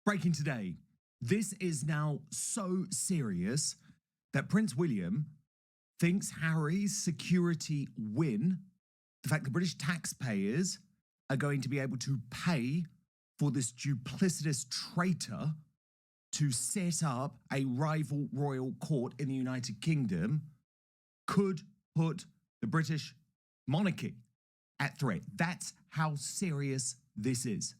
Breaking today. This is now so serious that Prince William thinks Harry's security win, the fact that British taxpayers are going to be able to pay for this duplicitous traitor to set up a rival royal court in the United Kingdom, could put the British monarchy at threat. That's how serious this is.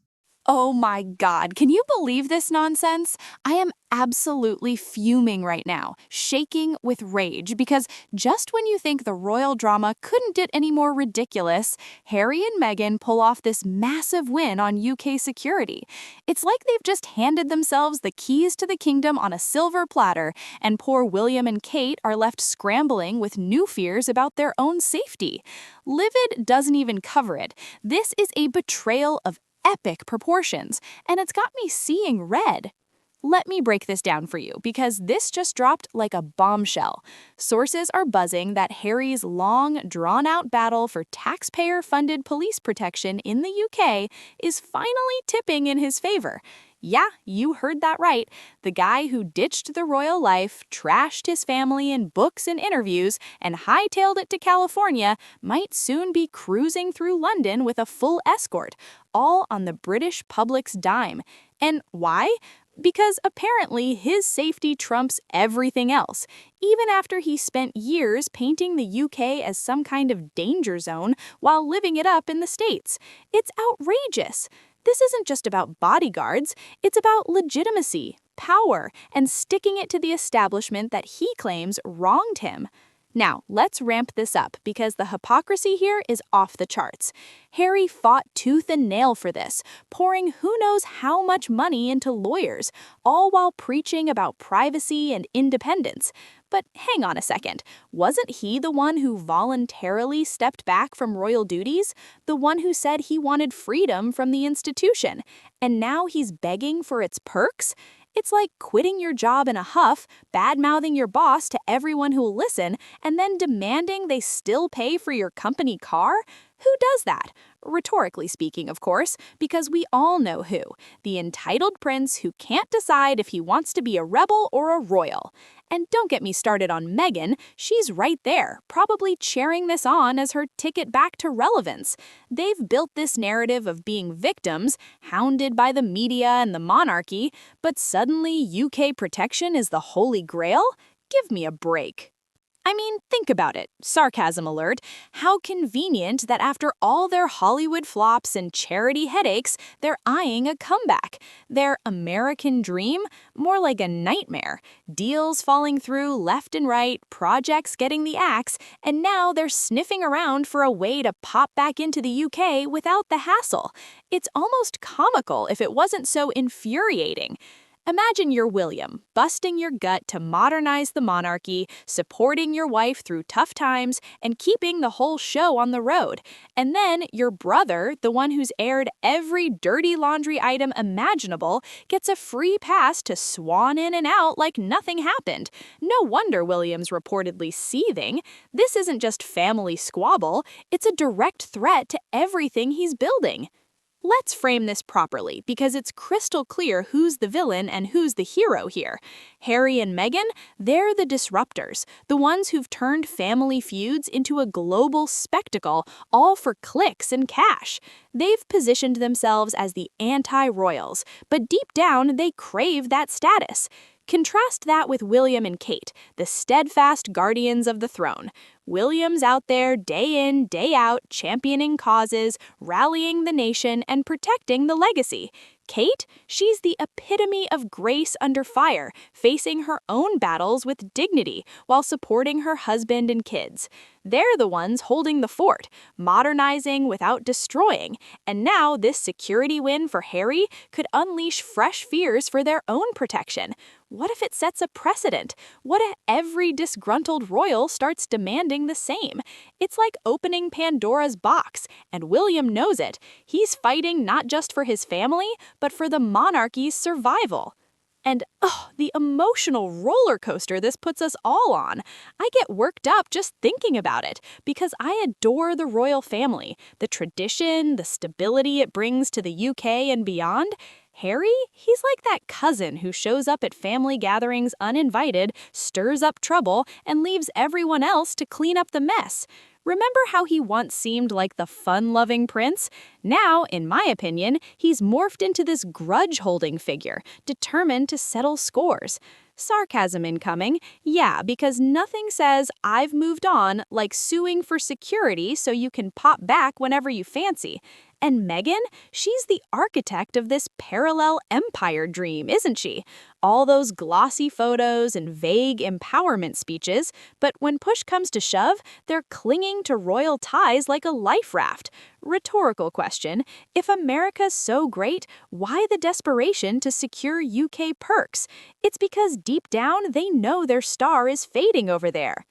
Oh my God, can you believe this nonsense? I am absolutely fuming right now, shaking with rage, because just when you think the royal drama couldn't get any more ridiculous, Harry and Meghan pull off this massive win on UK security. It's like they've just handed themselves the keys to the kingdom on a silver platter, and poor William and Kate are left scrambling with new fears about their own safety. Livid doesn't even cover it. This is a betrayal of epic proportions, and it's got me seeing red. Let me break this down for you, because this just dropped like a bombshell. Sources are buzzing that Harry's long, drawn-out battle for taxpayer-funded police protection in the UK is finally tipping in his favor. Yeah, you heard that right. The guy who ditched the royal life, trashed his family in books and interviews, and hightailed it to California might soon be cruising through London with a full escort, all on the British public's dime. And why? Because apparently his safety trumps everything else, even after he spent years painting the UK as some kind of danger zone while living it up in the States. It's outrageous. This isn't just about bodyguards, it's about legitimacy, power, and sticking it to the establishment that he claims wronged him. Now, let's ramp this up, because the hypocrisy here is off the charts. Harry fought tooth and nail for this, pouring who knows how much money into lawyers, all while preaching about privacy and independence. But hang on a second, wasn't he the one who voluntarily stepped back from royal duties? The one who said he wanted freedom from the institution? And now he's begging for its perks? It's like quitting your job in a huff, bad-mouthing your boss to everyone who'll listen, and then demanding they still pay for your company car? Who does that? Rhetorically speaking, of course, because we all know who. The entitled prince who can't decide if he wants to be a rebel or a royal. And don't get me started on Meghan, she's right there, probably cheering this on as her ticket back to relevance. They've built this narrative of being victims, hounded by the media and the monarchy, but suddenly UK protection is the holy grail? Give me a break. I mean, think about it. Sarcasm alert. How convenient that after all their Hollywood flops and charity headaches, they're eyeing a comeback. Their American dream? More like a nightmare. Deals falling through left and right, projects getting the axe, and now they're sniffing around for a way to pop back into the UK without the hassle. It's almost comical if it wasn't so infuriating. Imagine you're William, busting your gut to modernize the monarchy, supporting your wife through tough times, and keeping the whole show on the road. And then your brother, the one who's aired every dirty laundry item imaginable, gets a free pass to swan in and out like nothing happened. No wonder William's reportedly seething. This isn't just family squabble, it's a direct threat to everything he's building. Let's frame this properly, because it's crystal clear who's the villain and who's the hero here. Harry and Meghan, they're the disruptors, the ones who've turned family feuds into a global spectacle, all for clicks and cash. They've positioned themselves as the anti-royals, but deep down they crave that status. Contrast that with William and Kate, the steadfast guardians of the throne. William's out there day in, day out, championing causes, rallying the nation, and protecting the legacy. Kate, she's the epitome of grace under fire, facing her own battles with dignity while supporting her husband and kids. They're the ones holding the fort, modernizing without destroying, and now this security win for Harry could unleash fresh fears for their own protection. What if it sets a precedent? What if every disgruntled royal starts demanding the same? It's like opening Pandora's box, and William knows it. He's fighting not just for his family, but for the monarchy's survival. And the emotional roller coaster this puts us all on. I get worked up just thinking about it, because I adore the royal family, the tradition, the stability it brings to the UK and beyond. Harry, he's like that cousin who shows up at family gatherings uninvited, stirs up trouble, and leaves everyone else to clean up the mess. Remember how he once seemed like the fun-loving prince? Now, in my opinion, he's morphed into this grudge-holding figure, determined to settle scores. Sarcasm incoming, yeah, because nothing says "I've moved on" like suing for security so you can pop back whenever you fancy. And Meghan, she's the architect of this parallel empire dream, isn't she? All those glossy photos and vague empowerment speeches, but when push comes to shove, they're clinging to royal ties like a life raft. Rhetorical question: if America's so great, why the desperation to secure UK perks? It's because deep down they know their star is fading over there.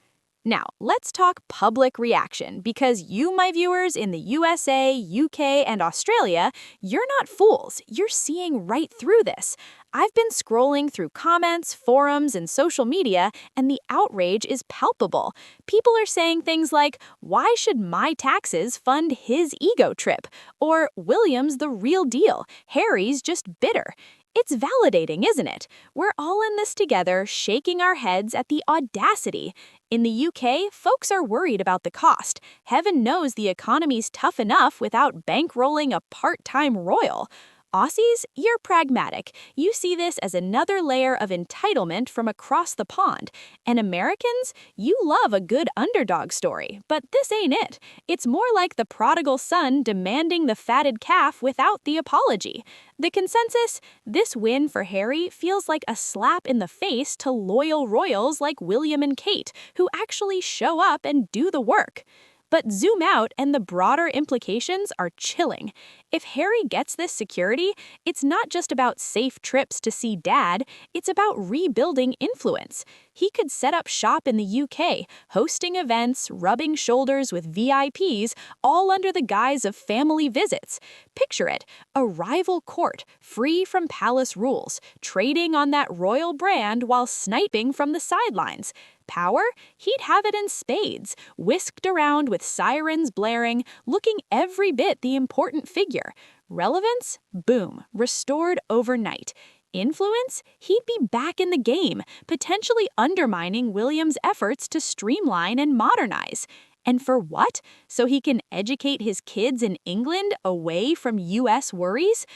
Now, let's talk public reaction, because you, my viewers in the USA, UK, and Australia, you're not fools. You're seeing right through this. I've been scrolling through comments, forums, and social media, and the outrage is palpable. People are saying things like, "Why should my taxes fund his ego trip?" Or, "William's the real deal. Harry's just bitter." It's validating, isn't it? We're all in this together, shaking our heads at the audacity. In the UK, folks are worried about the cost. Heaven knows the economy's tough enough without bankrolling a part-time royal. Aussies, you're pragmatic. You see this as another layer of entitlement from across the pond. And Americans, you love a good underdog story, but this ain't it. It's more like the prodigal son demanding the fatted calf without the apology. The consensus: this win for Harry feels like a slap in the face to loyal royals like William and Kate, who actually show up and do the work. But zoom out and the broader implications are chilling. If Harry gets this security, it's not just about safe trips to see Dad, it's about rebuilding influence. He could set up shop in the UK, hosting events, rubbing shoulders with VIPs, all under the guise of family visits. Picture it: a rival court, free from palace rules, trading on that royal brand while sniping from the sidelines. Power? He'd have it in spades, whisked around with sirens blaring, looking every bit the important figure. Relevance? Boom, restored overnight. Influence? He'd be back in the game, potentially undermining William's efforts to streamline and modernize. And for what? So he can educate his kids in England away from US worries?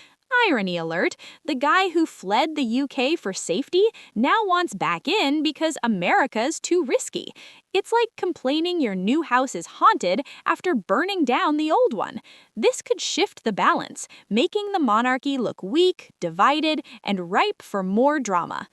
Irony alert, the guy who fled the UK for safety now wants back in because America's too risky. It's like complaining your new house is haunted after burning down the old one. This could shift the balance, making the monarchy look weak, divided, and ripe for more drama.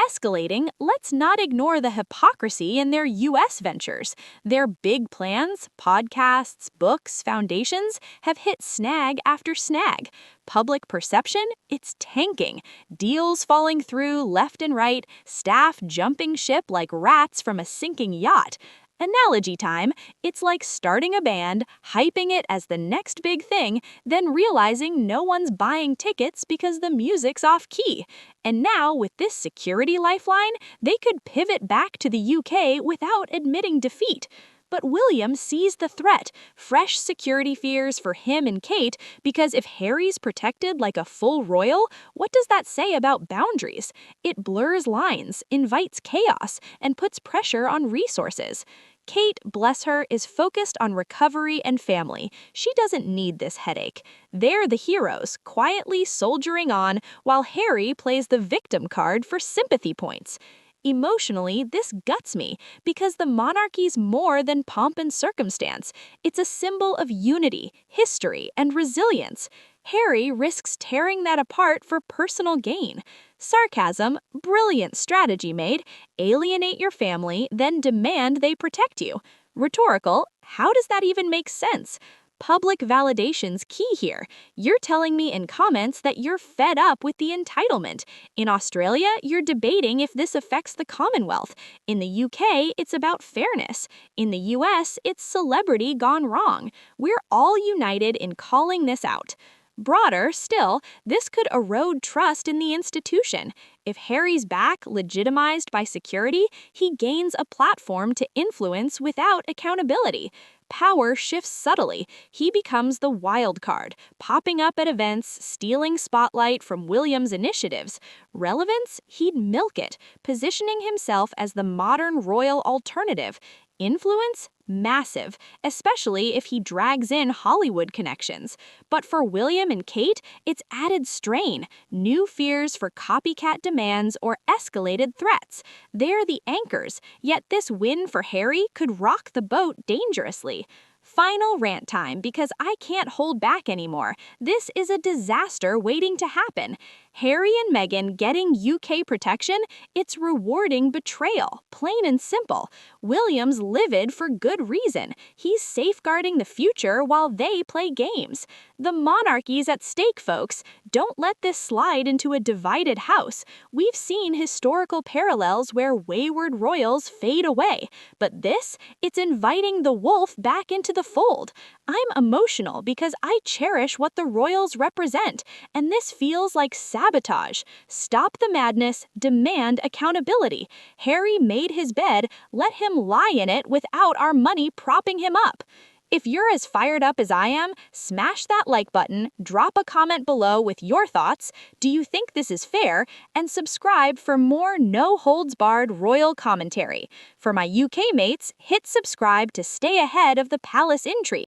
Escalating, let's not ignore the hypocrisy in their US ventures. Their big plans, podcasts, books, foundations, have hit snag after snag. Public perception? It's tanking. Deals falling through left and right, staff jumping ship like rats from a sinking yacht. Analogy time: it's like starting a band, hyping it as the next big thing, then realizing no one's buying tickets because the music's off key. And now, with this security lifeline, they could pivot back to the UK without admitting defeat. But William sees the threat: fresh security fears for him and Kate, because if Harry's protected like a full royal, what does that say about boundaries? It blurs lines, invites chaos, and puts pressure on resources. Kate, bless her, is focused on recovery and family. She doesn't need this headache. They're the heroes, quietly soldiering on, while Harry plays the victim card for sympathy points. Emotionally, this guts me, because the monarchy's more than pomp and circumstance. It's a symbol of unity, history, and resilience. Harry risks tearing that apart for personal gain. Sarcasm: brilliant strategy made. Alienate your family, then demand they protect you. Rhetorical: how does that even make sense? Public validation's key here. You're telling me in comments that you're fed up with the entitlement. In Australia, you're debating if this affects the Commonwealth. In the UK, it's about fairness. In the US, it's celebrity gone wrong. We're all united in calling this out. Broader still, this could erode trust in the institution. If Harry's back, legitimized by security, he gains a platform to influence without accountability. power shifts subtly. He becomes the wild card, popping up at events, stealing spotlight from William's initiatives. Relevance? He'd milk it, positioning himself as the modern royal alternative. Influence? Massive, especially if he drags in Hollywood connections. But for William and Kate, it's added strain, new fears for copycat demands or escalated threats. They're the anchors, yet this win for Harry could rock the boat dangerously. Final rant time, because I can't hold back anymore. This is a disaster waiting to happen. Harry and Meghan getting UK protection? It's rewarding betrayal, plain and simple. William's livid for good reason. He's safeguarding the future while they play games. The monarchy's at stake, folks. Don't let this slide into a divided house. We've seen historical parallels where wayward royals fade away. But this? It's inviting the wolf back into the fold. I'm emotional because I cherish what the royals represent, and this feels like sabotage. Stop the madness, demand accountability. Harry made his bed, let him lie in it without our money propping him up. If you're as fired up as I am, smash that like button, drop a comment below with your thoughts, do you think this is fair, and subscribe for more no-holds-barred royal commentary. For my UK mates, hit subscribe to stay ahead of the palace intrigue.